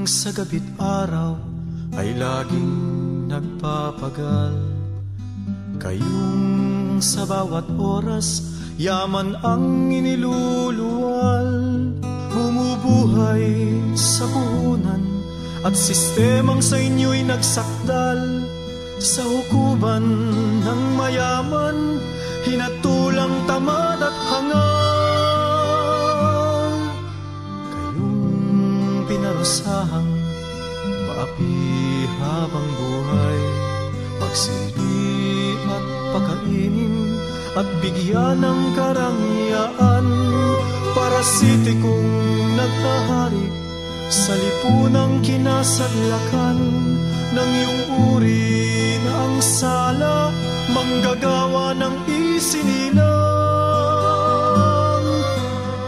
sa gabi't araw ay laging nagpapagal. Kayong sa bawat oras yaman ang iniluluwal. Bumubuhay sa puhunan at sistemang sa inyo'y nagsakdal. Sa hukuman ng mayaman, hinatulang tamad at hangal. Kayong pinarusahang maapi habang buhay, magsilbi at pakainin at bigyan ng karangyaan. Parasitikong nagtahari sa lipunang kinasadlakan ng iyong uri na ang sala, manggagawa ng isinilang.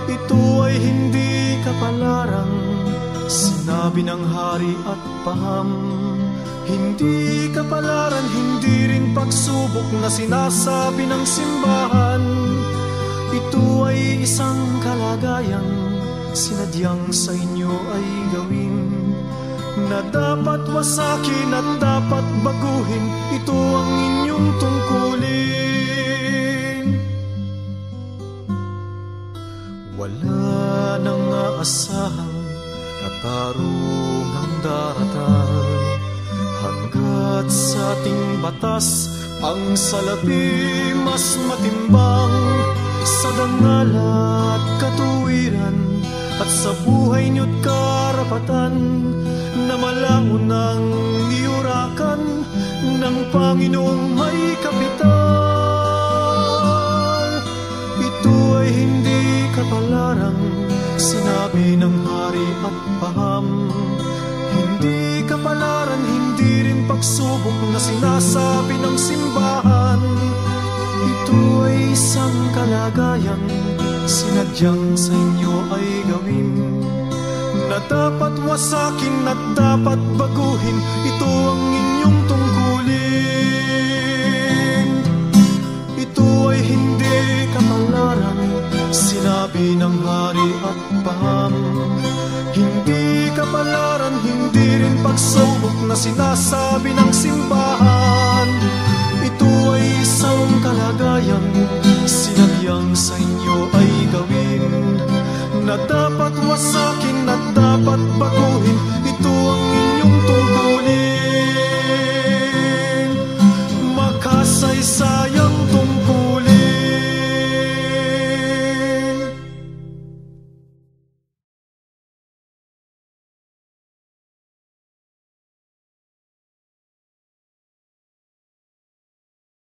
Ito ay hindi kapalaran, sinabi ng hari at paham. Hindi kapalaran, hindi rin pagsubok na sinasabi ng simbahan. Ito ay isang kalagayang sinadyang sa inyo ay gawin, na dapat wasakin at dapat baguhin. Ito ang inyong tungkulin. Wala nang aasahang katarungang daratan, hanggat sa ating batas ang salapi mas matimbang. Sa dangal at katuwiran at sa buhay niyo't karapatan, na malaon ng iurakan ng Panginoong may kapital. Ito ay hindi kapalaran, sinabi ng hari at paham. Hindi kapalaran, hindi rin pagsubok na sinasabi ng simbahan. Ito ay isang kalagayang sinadyang sa inyo ay gawin, na dapat wasakin at dapat baguhin. Ito ang inyong tungkulin. Ito ay hindi kapalaran, sinabi ng hari at paham. Hindi kapalaran, hindi rin pagsubok na sinasabi ng simbahan. Ito ay isang kalagayang sinadyang sa inyo ay gawin, na dapat wasakin at dapat baguhin.